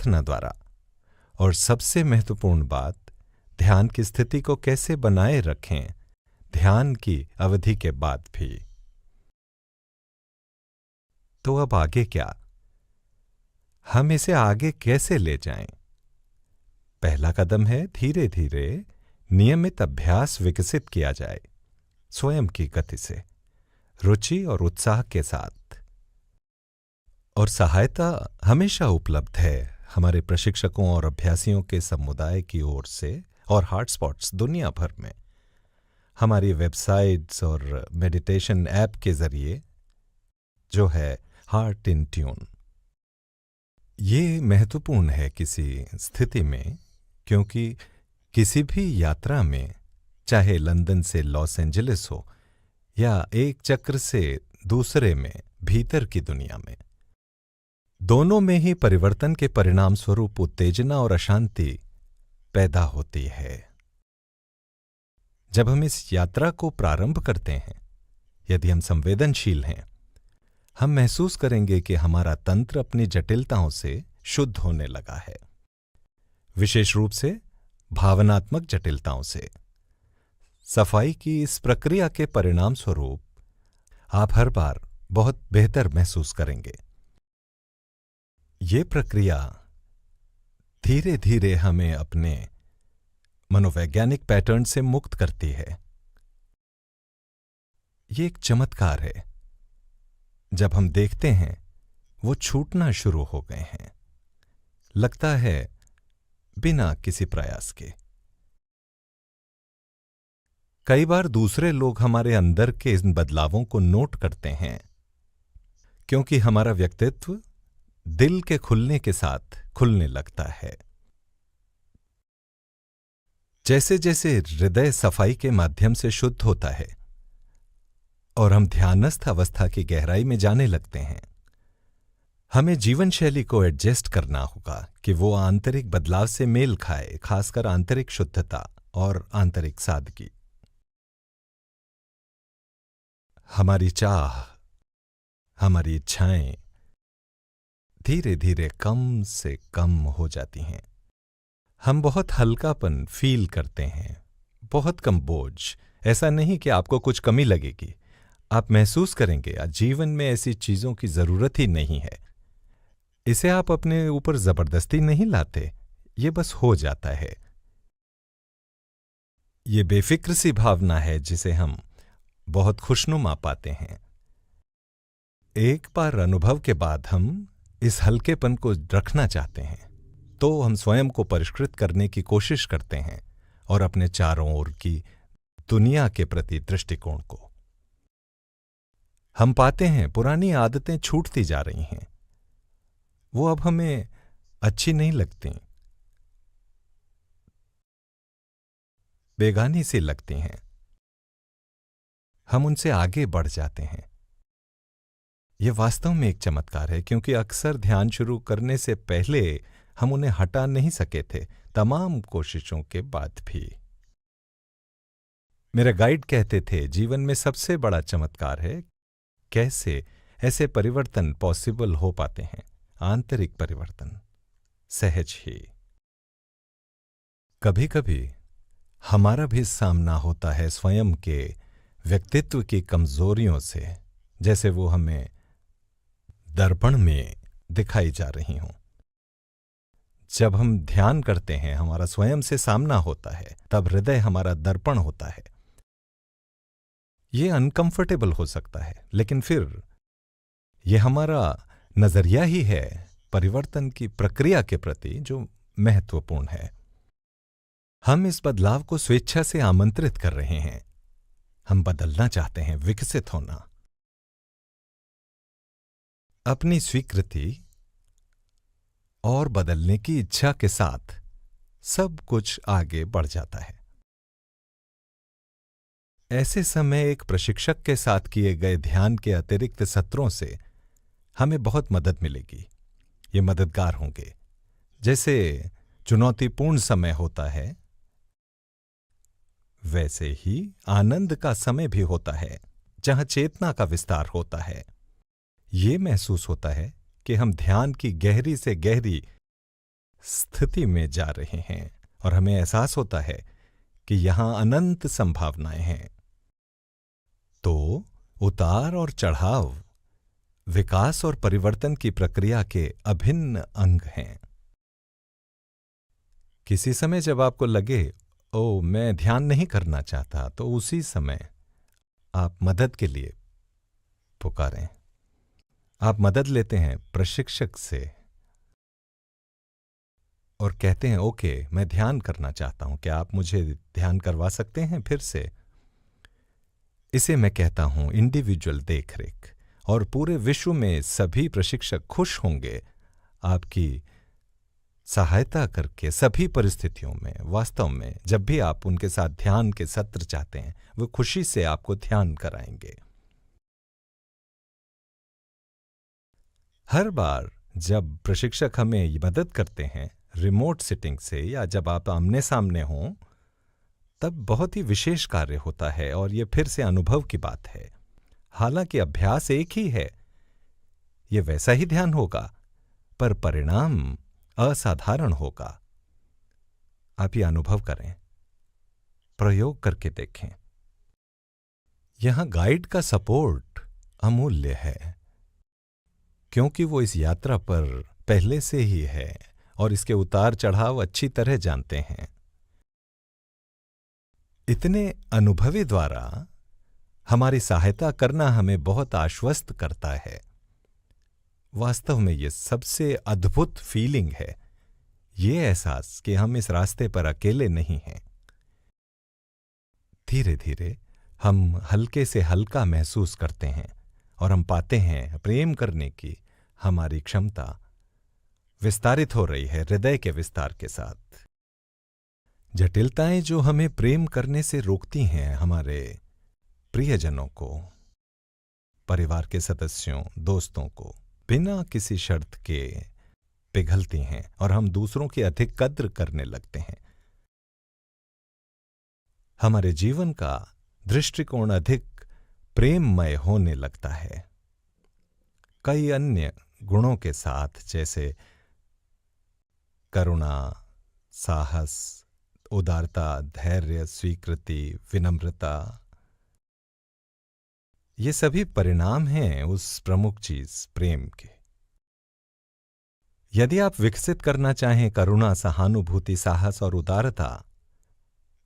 प्रार्थना द्वारा। और सबसे महत्वपूर्ण बात, ध्यान की स्थिति को कैसे बनाए रखें ध्यान की अवधि के बाद भी। तो अब आगे क्या, हम इसे आगे कैसे ले जाएं? पहला कदम है धीरे धीरे नियमित अभ्यास विकसित किया जाए, स्वयं की गति से, रुचि और उत्साह के साथ। और सहायता हमेशा उपलब्ध है हमारे प्रशिक्षकों और अभ्यासियों के समुदाय की ओर से और हॉटस्पॉट्स दुनिया भर में, हमारी वेबसाइट्स और मेडिटेशन ऐप के जरिए, जो है हार्ट इन ट्यून। ये महत्वपूर्ण है किसी स्थिति में, क्योंकि किसी भी यात्रा में, चाहे लंदन से लॉस एंजलिस हो या एक चक्र से दूसरे में भीतर की दुनिया में, दोनों में ही परिवर्तन के परिणाम स्वरूप उत्तेजना और अशांति पैदा होती है। जब हम इस यात्रा को प्रारंभ करते हैं, यदि हम संवेदनशील हैं, हम महसूस करेंगे कि हमारा तंत्र अपनी जटिलताओं से शुद्ध होने लगा है, विशेष रूप से भावनात्मक जटिलताओं से। सफाई की इस प्रक्रिया के परिणाम स्वरूप आप हर बार बहुत बेहतर महसूस करेंगे। ये प्रक्रिया धीरे धीरे हमें अपने मनोवैज्ञानिक पैटर्न से मुक्त करती है। ये एक चमत्कार है। जब हम देखते हैं वो छूटना शुरू हो गए हैं, लगता है बिना किसी प्रयास के। कई बार दूसरे लोग हमारे अंदर के इन बदलावों को नोट करते हैं, क्योंकि हमारा व्यक्तित्व दिल के खुलने के साथ खुलने लगता है। जैसे जैसे हृदय सफाई के माध्यम से शुद्ध होता है और हम ध्यानस्थ अवस्था की गहराई में जाने लगते हैं, हमें जीवन शैली को एडजस्ट करना होगा कि वो आंतरिक बदलाव से मेल खाए, खासकर आंतरिक शुद्धता और आंतरिक सादगी। हमारी चाह, हमारी इच्छाएं धीरे धीरे कम से कम हो जाती हैं। हम बहुत हल्कापन फील करते हैं, बहुत कम बोझ। ऐसा नहीं कि आपको कुछ कमी लगेगी, आप महसूस करेंगे आज जीवन में ऐसी चीजों की जरूरत ही नहीं है। इसे आप अपने ऊपर जबरदस्ती नहीं लाते, ये बस हो जाता है। ये बेफिक्र सी भावना है जिसे हम बहुत खुशनुमा पाते हैं। एक बार अनुभव के बाद हम इस हल्केपन को रखना चाहते हैं, तो हम स्वयं को परिष्कृत करने की कोशिश करते हैं और अपने चारों ओर की दुनिया के प्रति दृष्टिकोण को। हम पाते हैं पुरानी आदतें छूटती जा रही हैं, वो अब हमें अच्छी नहीं लगती, बेगानी सी लगती हैं। हम उनसे आगे बढ़ जाते हैं। यह वास्तव में एक चमत्कार है, क्योंकि अक्सर ध्यान शुरू करने से पहले हम उन्हें हटा नहीं सके थे, तमाम कोशिशों के बाद भी। मेरे गाइड कहते थे, जीवन में सबसे बड़ा चमत्कार है कैसे ऐसे परिवर्तन पॉसिबल हो पाते हैं, आंतरिक परिवर्तन, सहज ही। कभी कभी हमारा भी सामना होता है स्वयं के व्यक्तित्व की कमजोरियों से, जैसे वो हमें दर्पण में दिखाई जा रही हों। जब हम ध्यान करते हैं, हमारा स्वयं से सामना होता है, तब हृदय हमारा दर्पण होता है। ये अनकंफर्टेबल हो सकता है, लेकिन फिर ये हमारा नजरिया ही है परिवर्तन की प्रक्रिया के प्रति जो महत्वपूर्ण है। हम इस बदलाव को स्वेच्छा से आमंत्रित कर रहे हैं। हम बदलना चाहते हैं, विकसित होना। अपनी स्वीकृति और बदलने की इच्छा के साथ सब कुछ आगे बढ़ जाता है। ऐसे समय एक प्रशिक्षक के साथ किए गए ध्यान के अतिरिक्त सत्रों से हमें बहुत मदद मिलेगी। ये मददगार होंगे। जैसे चुनौतीपूर्ण समय होता है, वैसे ही आनंद का समय भी होता है, जहां चेतना का विस्तार होता है। ये महसूस होता है कि हम ध्यान की गहरी से गहरी स्थिति में जा रहे हैं और हमें एहसास होता है कि यहां अनंत संभावनाएं हैं, तो उतार और चढ़ाव विकास और परिवर्तन की प्रक्रिया के अभिन्न अंग हैं। किसी समय जब आपको लगे ओ मैं ध्यान नहीं करना चाहता, तो उसी समय आप मदद के लिए पुकारें। आप मदद लेते हैं प्रशिक्षक से और कहते हैं ओके मैं ध्यान करना चाहता हूं, क्या आप मुझे ध्यान करवा सकते हैं फिर से? इसे मैं कहता हूं इंडिविजुअल देखरेख, और पूरे विश्व में सभी प्रशिक्षक खुश होंगे आपकी सहायता करके सभी परिस्थितियों में। वास्तव में जब भी आप उनके साथ ध्यान के सत्र चाहते हैं, वो खुशी से आपको ध्यान कराएंगे। हर बार जब प्रशिक्षक हमें मदद करते हैं रिमोट सिटिंग से, या जब आप आमने सामने हों, तब बहुत ही विशेष कार्य होता है, और ये फिर से अनुभव की बात है। हालांकि अभ्यास एक ही है, ये वैसा ही ध्यान होगा, पर परिणाम असाधारण होगा। आप ये अनुभव करें, प्रयोग करके देखें। यहां गाइड का सपोर्ट अमूल्य है, क्योंकि वो इस यात्रा पर पहले से ही है और इसके उतार चढ़ाव अच्छी तरह जानते हैं। इतने अनुभवी द्वारा हमारी सहायता करना हमें बहुत आश्वस्त करता है। वास्तव में ये सबसे अद्भुत फीलिंग है, ये एहसास कि हम इस रास्ते पर अकेले नहीं हैं। धीरे धीरे हम हल्के से हल्का महसूस करते हैं और हम पाते हैं प्रेम करने की हमारी क्षमता विस्तारित हो रही है हृदय के विस्तार के साथ। जटिलताएं जो हमें प्रेम करने से रोकती हैं, हमारे प्रियजनों को, परिवार के सदस्यों, दोस्तों को बिना किसी शर्त के पिघलती हैं और हम दूसरों की अधिक कद्र करने लगते हैं। हमारे जीवन का दृष्टिकोण अधिक प्रेममय होने लगता है, कई अन्य गुणों के साथ, जैसे करुणा, साहस, उदारता, धैर्य, स्वीकृति, विनम्रता। ये सभी परिणाम हैं उस प्रमुख चीज प्रेम के। यदि आप विकसित करना चाहें करुणा, सहानुभूति, साहस और उदारता,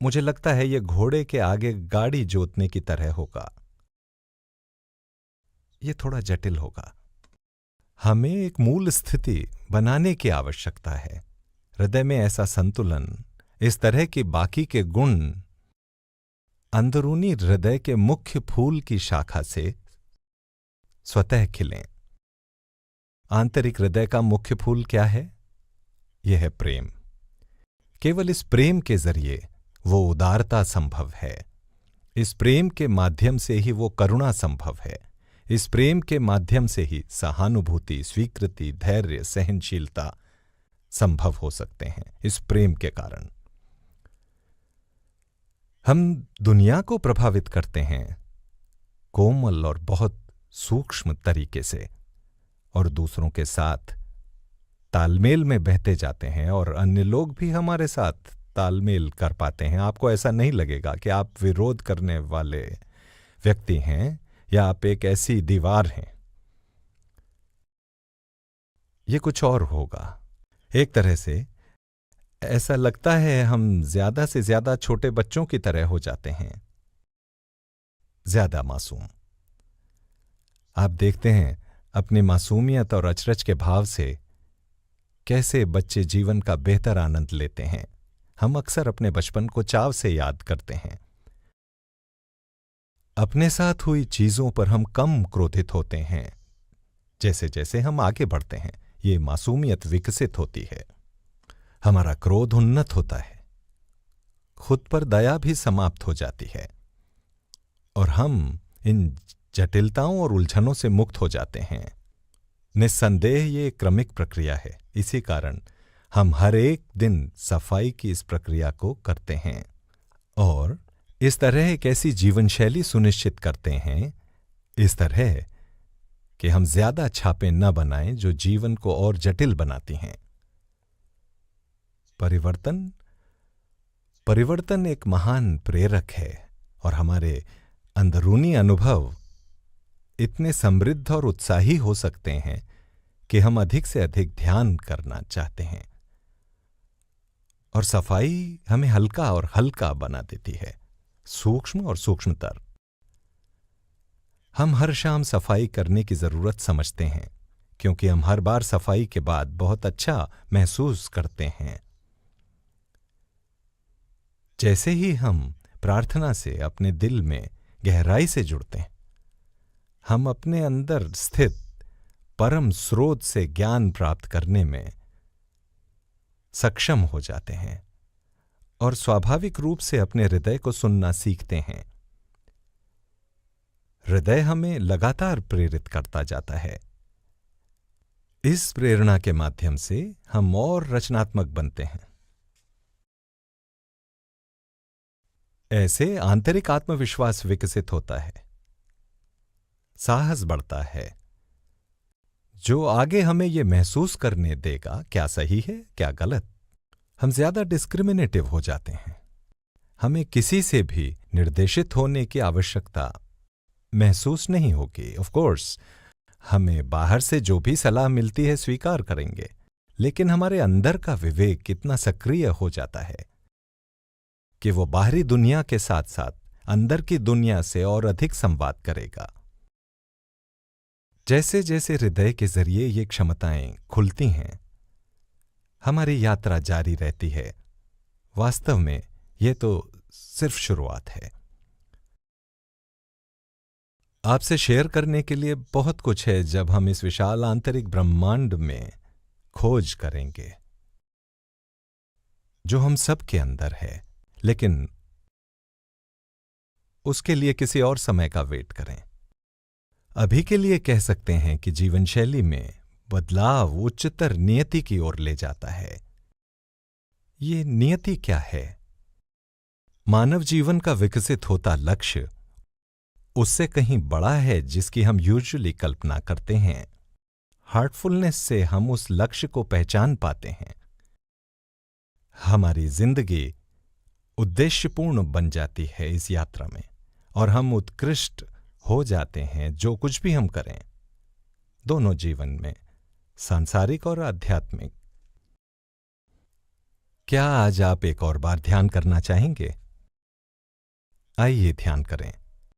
मुझे लगता है ये घोड़े के आगे गाड़ी जोतने की तरह होगा। ये थोड़ा जटिल होगा। हमें एक मूल स्थिति बनाने की आवश्यकता है, हृदय में ऐसा संतुलन, इस तरह के बाकी के गुण अंदरूनी हृदय के मुख्य फूल की शाखा से स्वतः खिलें। आंतरिक हृदय का मुख्य फूल क्या है? यह है प्रेम। केवल इस प्रेम के जरिए वो उदारता संभव है। इस प्रेम के माध्यम से ही वो करुणा संभव है। इस प्रेम के माध्यम से ही सहानुभूति, स्वीकृति, धैर्य, सहनशीलता संभव हो सकते हैं। इस प्रेम के कारण हम दुनिया को प्रभावित करते हैं कोमल और बहुत सूक्ष्म तरीके से, और दूसरों के साथ तालमेल में बहते जाते हैं, और अन्य लोग भी हमारे साथ तालमेल कर पाते हैं। आपको ऐसा नहीं लगेगा कि आप विरोध करने वाले व्यक्ति हैं या आप एक ऐसी दीवार हैं। ये कुछ और होगा। एक तरह से ऐसा लगता है हम ज्यादा से ज्यादा छोटे बच्चों की तरह हो जाते हैं, ज्यादा मासूम। आप देखते हैं अपनी मासूमियत और अचरज के भाव से कैसे बच्चे जीवन का बेहतर आनंद लेते हैं। हम अक्सर अपने बचपन को चाव से याद करते हैं। अपने साथ हुई चीजों पर हम कम क्रोधित होते हैं। जैसे जैसे हम आगे बढ़ते हैं, ये मासूमियत विकसित होती है, हमारा क्रोध उन्नत होता है, खुद पर दया भी समाप्त हो जाती है, और हम इन जटिलताओं और उलझनों से मुक्त हो जाते हैं। निस्संदेह ये क्रमिक प्रक्रिया है। इसी कारण हम हर एक दिन सफाई की इस प्रक्रिया को करते हैं और इस तरह एक ऐसी जीवन शैली सुनिश्चित करते हैं, इस तरह कि हम ज्यादा छापें न बनाएं जो जीवन को और जटिल बनाती हैं। परिवर्तन परिवर्तन एक महान प्रेरक है और हमारे अंदरूनी अनुभव इतने समृद्ध और उत्साही हो सकते हैं कि हम अधिक से अधिक ध्यान करना चाहते हैं। और सफाई हमें हल्का और हल्का बना देती है, सूक्ष्म और सूक्ष्मतर। हम हर शाम सफाई करने की जरूरत समझते हैं क्योंकि हम हर बार सफाई के बाद बहुत अच्छा महसूस करते हैं। जैसे ही हम प्रार्थना से अपने दिल में गहराई से जुड़ते हैं, हम अपने अंदर स्थित परम स्रोत से ज्ञान प्राप्त करने में सक्षम हो जाते हैं और स्वाभाविक रूप से अपने हृदय को सुनना सीखते हैं। हृदय हमें लगातार प्रेरित करता जाता है। इस प्रेरणा के माध्यम से हम और रचनात्मक बनते हैं। ऐसे आंतरिक आत्मविश्वास विकसित होता है, साहस बढ़ता है, जो आगे हमें यह महसूस करने देगा क्या सही है क्या गलत। हम ज्यादा डिस्क्रिमिनेटिव हो जाते हैं। हमें किसी से भी निर्देशित होने की आवश्यकता महसूस नहीं होगी। ऑफ कोर्स हमें बाहर से जो भी सलाह मिलती है स्वीकार करेंगे, लेकिन हमारे अंदर का विवेक कितना सक्रिय हो जाता है कि वो बाहरी दुनिया के साथ साथ अंदर की दुनिया से और अधिक संवाद करेगा। जैसे जैसे हृदय के जरिए ये क्षमताएं खुलती हैं, हमारी यात्रा जारी रहती है। वास्तव में ये तो सिर्फ शुरुआत है। आपसे शेयर करने के लिए बहुत कुछ है जब हम इस विशाल आंतरिक ब्रह्मांड में खोज करेंगे, जो हम सब के अंदर है, लेकिन उसके लिए किसी और समय का वेट करें। अभी के लिए कह सकते हैं कि जीवन शैली में बदलाव उच्चतर नियति की ओर ले जाता है। ये नियति क्या है? मानव जीवन का विकसित होता लक्ष्य उससे कहीं बड़ा है जिसकी हम यूजुअली कल्पना करते हैं। हार्टफुलनेस से हम उस लक्ष्य को पहचान पाते हैं। हमारी जिंदगी उद्देश्यपूर्ण बन जाती है इस यात्रा में और हम उत्कृष्ट हो जाते हैं जो कुछ भी हम करें, दोनों जीवन में, सांसारिक और आध्यात्मिक। क्या आज आप एक और बार ध्यान करना चाहेंगे? आइए ध्यान करें।